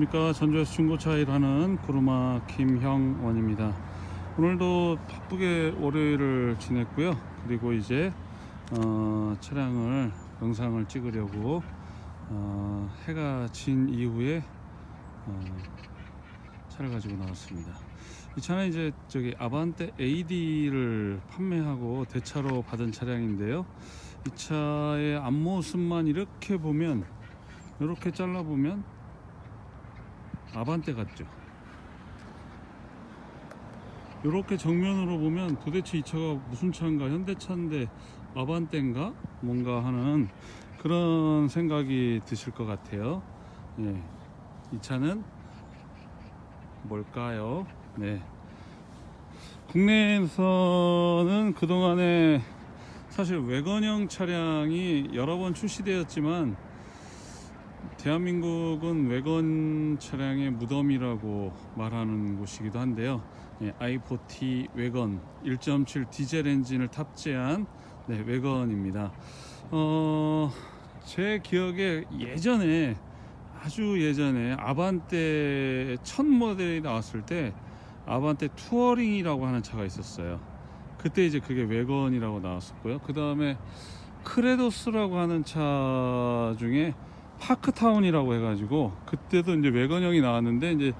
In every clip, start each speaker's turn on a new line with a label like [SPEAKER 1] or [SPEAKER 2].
[SPEAKER 1] 안녕하십니까. 전주에서 중고차 일하는 구루마 김형원입니다. 오늘도 바쁘게 월요일을 지냈고요. 그리고 이제 차량을 영상을 찍으려고 해가 진 이후에 차를 가지고 나왔습니다. 이 차는 이제 아반떼 AD를 판매하고 대차로 받은 차량인데요. 이 차의 앞모습만 이렇게 보면, 이렇게 잘라보면 아반떼 같죠. 이렇게 정면으로 보면 도대체 이 차가 무슨 차인가, 현대차인데 아반떼인가 뭔가 하는 그런 생각이 드실 것 같아요. 예, 이 차는 뭘까요? 네, 국내에서는 그동안에 사실 외건형 차량이 여러 번 출시되었지만 대한민국은 외건 차량의 무덤이라고 말하는 곳이기도 한데요. i40 외건 1.7 디젤 엔진을 탑재한 외건입니다. 제 기억에 예전에, 아주 예전에 아반떼 첫 모델이 나왔을 때 아반떼 투어링이라고 하는 차가 있었어요. 그때 이제 그게 외건이라고 나왔었고요. 그 다음에 크레도스라고 하는 차 중에 파크타운이라고 해가지고 그때도 이제 외건형이 나왔는데, 이제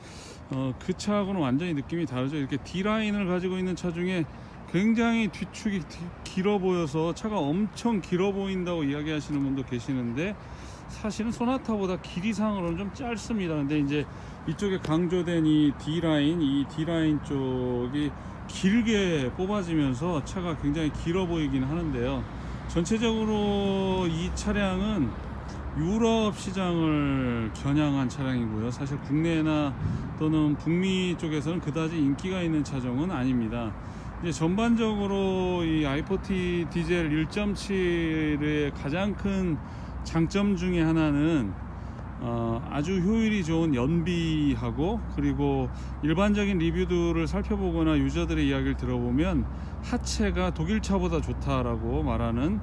[SPEAKER 1] 그 차하고는 완전히 느낌이 다르죠. 이렇게 D라인을 가지고 있는 차 중에 굉장히 뒤축이 길어 보여서 차가 엄청 길어 보인다고 이야기하시는 분도 계시는데, 사실은 소나타보다 길이상으로는 좀 짧습니다. 근데 이제 이쪽에 강조된 이 D라인 쪽이 길게 뽑아지면서 차가 굉장히 길어 보이긴 하는데요. 전체적으로 이 차량은 유럽 시장을 겨냥한 차량이고요. 사실 국내나 또는 북미 쪽에서는 그다지 인기가 있는 차종은 아닙니다. 이제 전반적으로 이 i40 디젤 1.7의 가장 큰 장점 중에 하나는 아주 효율이 좋은 연비하고, 그리고 일반적인 리뷰들을 살펴보거나 유저들의 이야기를 들어보면 하체가 독일차보다 좋다라고 말하는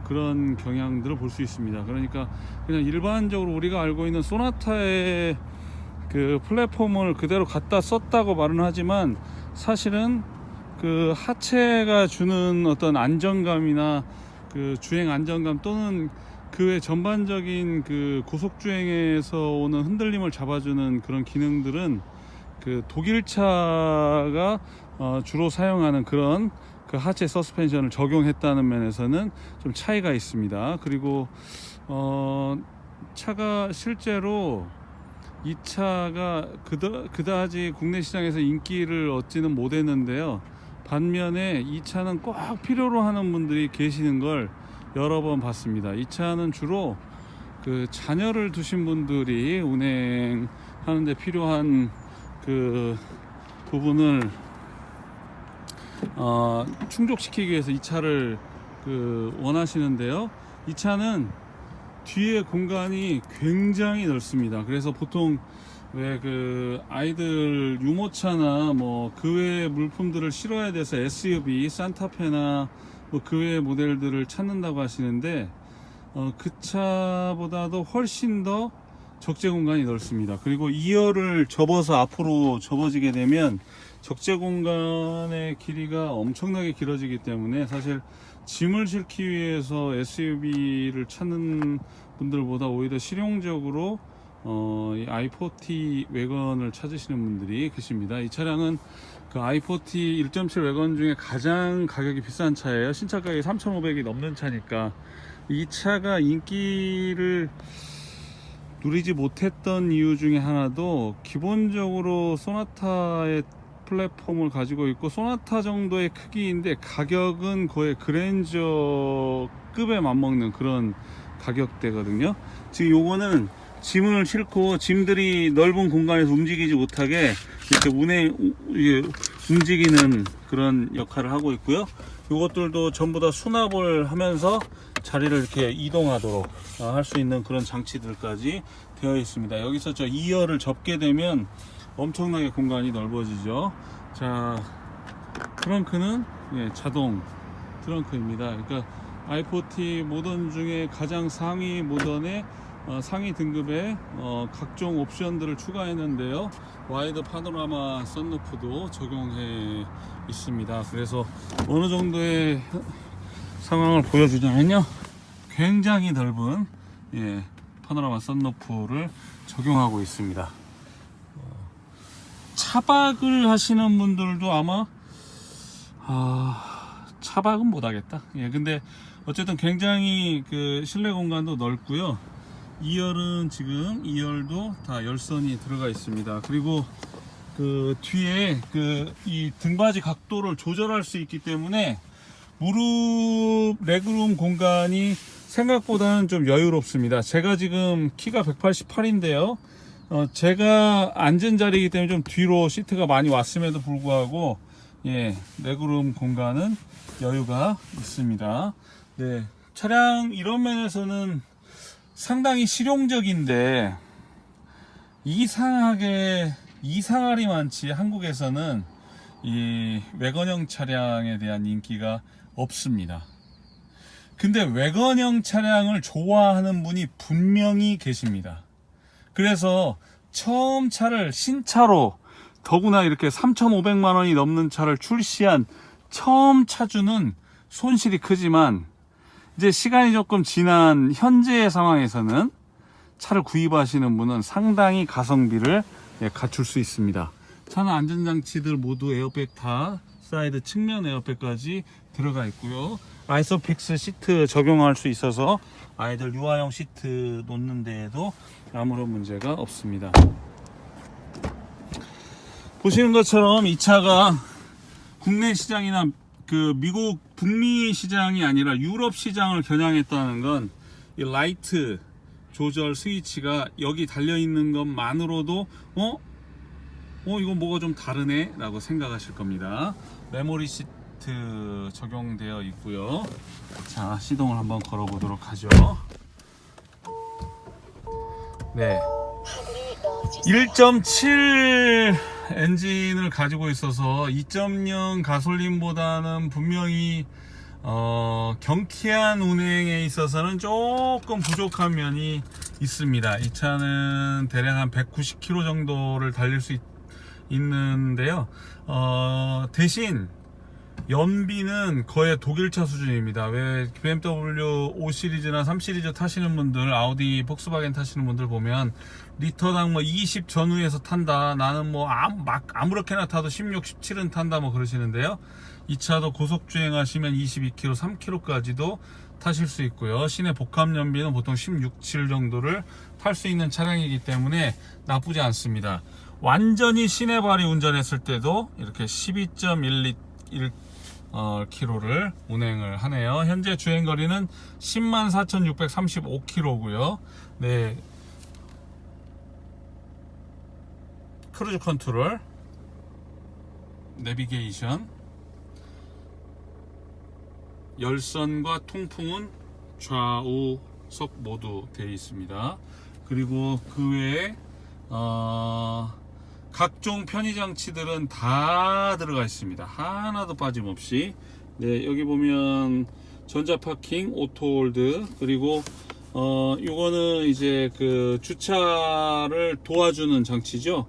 [SPEAKER 1] 그런 경향들을 볼 수 있습니다. 그러니까 그냥 일반적으로 우리가 알고 있는 소나타의 그 플랫폼을 그대로 갖다 썼다고 말은 하지만, 사실은 그 하체가 주는 어떤 안정감이나 그 주행 안정감, 또는 그 외 전반적인 그 고속주행에서 오는 흔들림을 잡아주는 그런 기능들은 그 독일차가 주로 사용하는 그런 그 하체 서스펜션을 적용했다는 면에서는 좀 차이가 있습니다. 그리고 차가 실제로 이 차가 그다지 국내 시장에서 인기를 얻지는 못했는데요. 반면에 이 차는 꼭 필요로 하는 분들이 계시는 걸 여러 번 봤습니다. 이 차는 주로 그 자녀를 두신 분들이 운행하는데 필요한 그 부분을 충족시키기 위해서 이 차를 원하시는데요. 이 차는 뒤에 공간이 굉장히 넓습니다. 그래서 보통 왜 그 아이들 유모차나 뭐 그 외의 물품들을 실어야 돼서 SUV, 산타페나 뭐 그 외의 모델들을 찾는다고 하시는데, 그 차보다도 훨씬 더 적재 공간이 넓습니다. 그리고 2열을 접어서 앞으로 접어지게 되면 적재 공간의 길이가 엄청나게 길어지기 때문에, 사실 짐을 싣기 위해서 SUV를 찾는 분들보다 오히려 실용적으로 이 i40 외건을 찾으시는 분들이 계십니다. 이 차량은 그 i40 1.7 외건 중에 가장 가격이 비싼 차예요. 신차 가격이 3,500이 넘는 차니까 이 차가 인기를 누리지 못했던 이유 중에 하나도, 기본적으로 소나타의 플랫폼을 가지고 있고 소나타 정도의 크기인데 가격은 거의 그랜저급에 맞먹는 그런 가격대거든요. 지금 요거는 짐을 싣고 짐들이 넓은 공간에서 움직이지 못하게 이렇게 움직이는 그런 역할을 하고 있고요. 요것들도 전부 다 수납을 하면서 자리를 이렇게 이동하도록 할 수 있는 그런 장치들까지 되어 있습니다. 여기서 저 2열을 접게 되면 엄청나게 공간이 넓어지죠. 자, 트렁크는 자동 트렁크입니다. 그러니까 i40 모던 중에 가장 상위 모던의 상위 등급의 각종 옵션들을 추가했는데요. 와이드 파노라마 선루프도 적용해 있습니다. 그래서 어느 정도의 상황을 보여주자면요, 굉장히 넓은 파노라마 선루프를 적용하고 있습니다. 차박을 하시는 분들도 아마 차박은 못하겠다. 근데 어쨌든 굉장히 그 실내 공간도 넓고요. 2열은 지금 2열도 다 열선이 들어가 있습니다. 그리고 그 뒤에 그 이 등받이 각도를 조절할 수 있기 때문에 무릎 레그룸 공간이 생각보다는 좀 여유롭습니다. 제가 지금 키가 188인데요. 제가 앉은 자리이기 때문에 좀 뒤로 시트가 많이 왔음에도 불구하고 레그룸 공간은 여유가 있습니다. 네, 차량 이런 면에서는 상당히 실용적인데 이상할이 많지 한국에서는 이 외건형 차량에 대한 인기가 없습니다. 근데 외건형 차량을 좋아하는 분이 분명히 계십니다. 그래서 처음 차를 신차로 더구나 이렇게 3,500만 원이 넘는 차를 출시한 처음 차주는 손실이 크지만 이제 시간이 조금 지난 현재의 상황에서는 차를 구입하시는 분은 상당히 가성비를 갖출 수 있습니다. 차는 안전장치들 모두 에어백 다 사이드 측면 에어백까지 들어가 있고요. 아이소픽스 시트 적용할 수 있어서 아이들 유아용 시트 놓는 데에도 아무런 문제가 없습니다. 보시는 것처럼 이 차가 국내 시장이나 그 미국 북미 시장이 아니라 유럽 시장을 겨냥했다는 건 이 라이트 조절 스위치가 여기 달려 있는 것만으로도 이거 뭐가 좀 다르네 라고 생각하실 겁니다. 메모리 시트 적용되어 있고요. 자, 시동을 한번 걸어 보도록 하죠. 네, 1.7 엔진을 가지고 있어서 2.0 가솔린보다는 분명히 경쾌한 운행에 있어서는 조금 부족한 면이 있습니다. 이 차는 대략 한 190km 정도를 달릴 수 있는데요. 대신 연비는 거의 독일차 수준입니다. 왜 BMW 5 시리즈나 3 시리즈 타시는 분들, 아우디, 폭스바겐 타시는 분들 보면 리터당 뭐 20 전후에서 탄다, 나는 뭐 아무렇게나 타도 16, 17은 탄다 뭐 그러시는데요. 이 차도 고속 주행하시면 22km, 3km까지도 타실 수 있고요. 시내 복합 연비는 보통 16, 7 정도를 탈 수 있는 차량이기 때문에 나쁘지 않습니다. 완전히 시내 발이 운전했을 때도 이렇게 12.1km를 운행을 하네요. 현재 주행거리는 104,635km고요. 네, 크루즈 컨트롤, 내비게이션, 열선과 통풍은 좌우석 모두 되어 있습니다. 그리고 그 외에 각종 편의장치들은 다 들어가 있습니다. 하나도 빠짐없이. 네, 여기 보면 전자파킹, 오토홀드, 그리고 요거는 이제 그 주차를 도와주는 장치죠.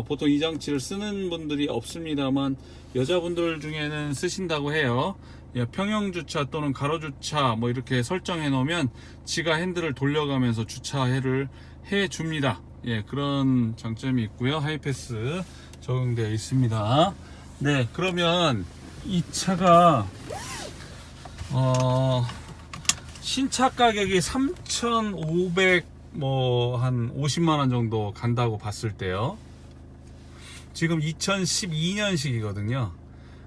[SPEAKER 1] 보통 이 장치를 쓰는 분들이 없습니다만 여자분들 중에는 쓰신다고 해요. 평형 주차 또는 가로 주차 뭐 이렇게 설정해 놓으면 지가 핸들을 돌려가면서 주차를 해 줍니다. 그런 장점이 있고요. 하이패스 적용되어 있습니다. 네, 그러면 이 차가 신차 가격이 3,500 뭐 한 50만원 정도 간다고 봤을 때요. 지금 2012년식이거든요.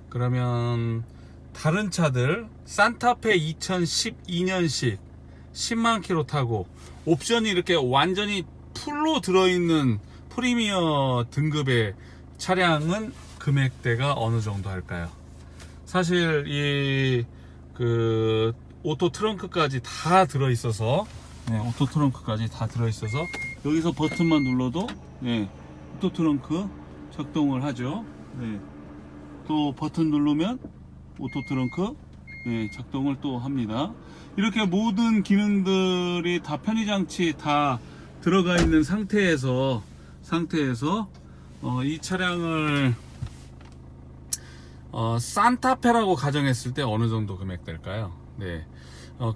[SPEAKER 1] 그러면 다른 차들 산타페 2012년식 10만 킬로 타고 옵션이 이렇게 완전히 풀로 들어있는 프리미어 등급의 차량은 금액대가 어느 정도 할까요? 사실 이 그 오토 트렁크까지 다 들어있어서, 오토 트렁크까지 다 들어있어서 여기서 버튼만 눌러도 오토 트렁크 작동을 하죠. 또 버튼 누르면 오토 트렁크 예, 작동을 또 합니다. 이렇게 모든 기능들이 다 편의장치 다 들어가 있는 상태에서 이 차량을 산타페라고 가정했을 때 어느 정도 금액 될까요? 네,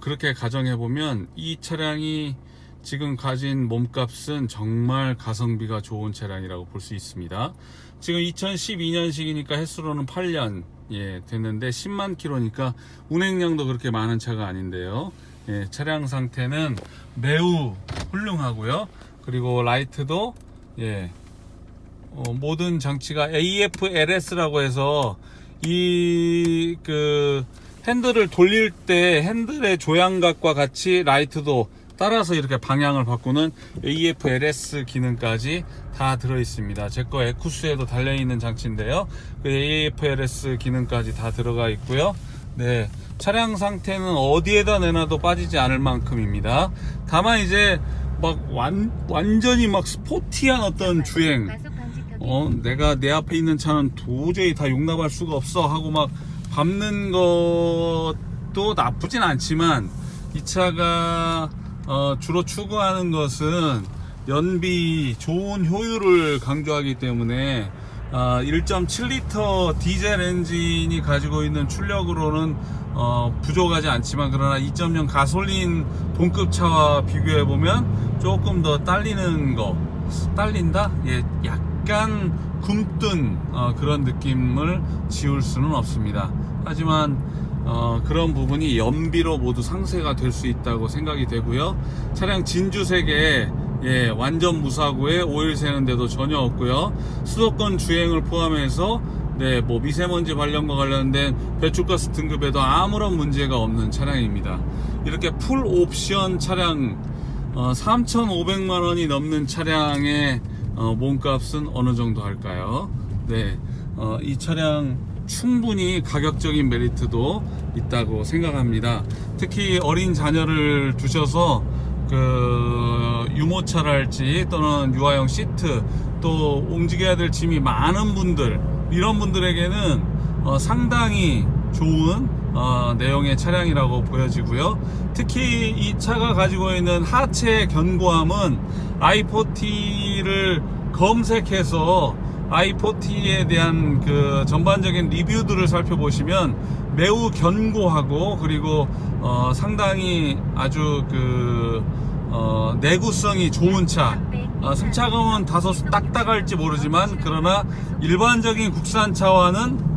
[SPEAKER 1] 그렇게 가정해 보면 이 차량이 지금 가진 몸값은 정말 가성비가 좋은 차량이라고 볼 수 있습니다. 지금 2012년식이니까 횟수로는 8년 됐는데 10만 킬로니까 운행량도 그렇게 많은 차가 아닌데요. 차량 상태는 매우 훌륭하고요. 그리고 라이트도 모든 장치가 AFLS라고 해서 이 핸들을 돌릴 때 핸들의 조향각과 같이 라이트도 따라서 이렇게 방향을 바꾸는 AFLS 기능까지 다 들어 있습니다. 제 거 에쿠스에도 달려 있는 장치인데요. 그 AFLS 기능까지 다 들어가 있고요. 네, 차량 상태는 어디에다 내놔도 빠지지 않을 만큼입니다. 다만 이제 막 완전히 막 스포티한 어떤 주행, 내가 내 앞에 있는 차는 도저히 다 용납할 수가 없어 하고 막 밟는 것도 나쁘진 않지만, 이 차가 주로 추구하는 것은 연비 좋은 효율을 강조하기 때문에 1.7리터 디젤 엔진이 가지고 있는 출력으로는 부족하지 않지만, 그러나 2.0 가솔린 동급차와 비교해보면 조금 더 딸린다? 약간 굼뜬 그런 느낌을 지울 수는 없습니다. 하지만 그런 부분이 연비로 모두 상쇄가 될 수 있다고 생각이 되고요. 차량 진주색에 완전 무사고에 오일 새는데도 전혀 없고요. 수도권 주행을 포함해서 뭐 미세먼지 발령과 관련된 배출가스 등급에도 아무런 문제가 없는 차량입니다. 이렇게 풀 옵션 차량 3,500만원이 넘는 차량의 몸값은 어느 정도 할까요? 이 차량 충분히 가격적인 메리트도 있다고 생각합니다. 특히 어린 자녀를 두셔서 유모차랄지 또는 유아용 시트, 또 움직여야 될 짐이 많은 분들, 이런 분들에게는 상당히 좋은 내용의 차량이라고 보여지고요. 특히 이 차가 가지고 있는 하체 견고함은 i40를 검색해서 i40에 대한 전반적인 리뷰들을 살펴보시면 매우 견고하고, 그리고 상당히 아주 내구성이 좋은 차, 승차감은 다소 딱딱할지 모르지만, 그러나 일반적인 국산차와는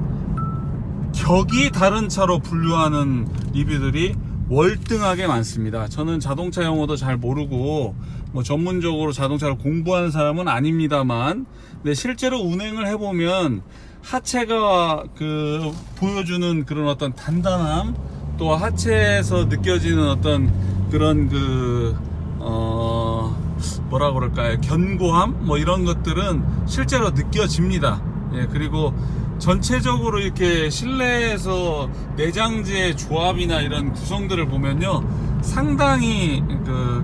[SPEAKER 1] 격이 다른 차로 분류하는 리뷰들이 월등하게 많습니다. 저는 자동차 용어도 잘 모르고 전문적으로 자동차를 공부하는 사람은 아닙니다만, 실제로 운행을 해보면 하체가 보여주는 그런 어떤 단단함, 또 하체에서 느껴지는 어떤 그런 뭐라 그럴까요, 견고함, 이런 것들은 실제로 느껴집니다. 그리고 전체적으로 이렇게 실내에서 내장재의 조합이나 이런 구성들을 보면요, 상당히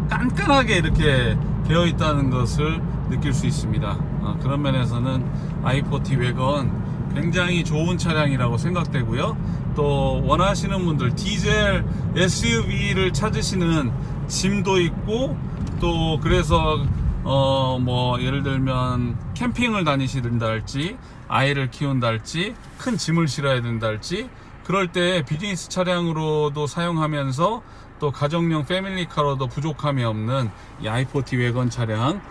[SPEAKER 1] 깐깐하게 이렇게 되어 있다는 것을 느낄 수 있습니다. 그런 면에서는 i40 외건 굉장히 좋은 차량이라고 생각되고요. 또 원하시는 분들, 디젤 SUV를 찾으시는 짐도 있고, 또 그래서 예를 들면 캠핑을 다니신다 할지, 아이를 키운다 할지, 큰 짐을 실어야 된다 할지, 그럴 때 비즈니스 차량으로도 사용하면서 또 가정용 패밀리카로도 부족함이 없는 이 i40 외건 차량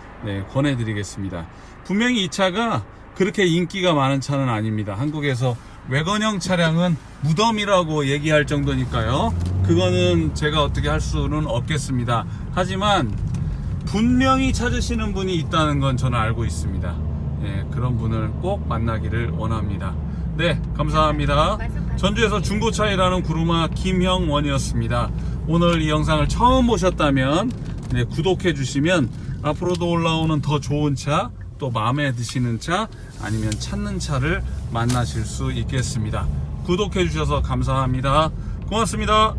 [SPEAKER 1] 권해드리겠습니다. 분명히 이 차가 그렇게 인기가 많은 차는 아닙니다. 한국에서 외건형 차량은 무덤이라고 얘기할 정도니까요. 그거는 제가 어떻게 할 수는 없겠습니다. 하지만 분명히 찾으시는 분이 있다는 건 저는 알고 있습니다. 그런 분을 꼭 만나기를 원합니다. 감사합니다. 전주에서 중고차 일하는 구루마 김형원이었습니다. 오늘 이 영상을 처음 보셨다면 구독해 주시면 앞으로도 올라오는 더 좋은 차, 또 마음에 드시는 차, 아니면 찾는 차를 만나실 수 있겠습니다. 구독해 주셔서 감사합니다. 고맙습니다.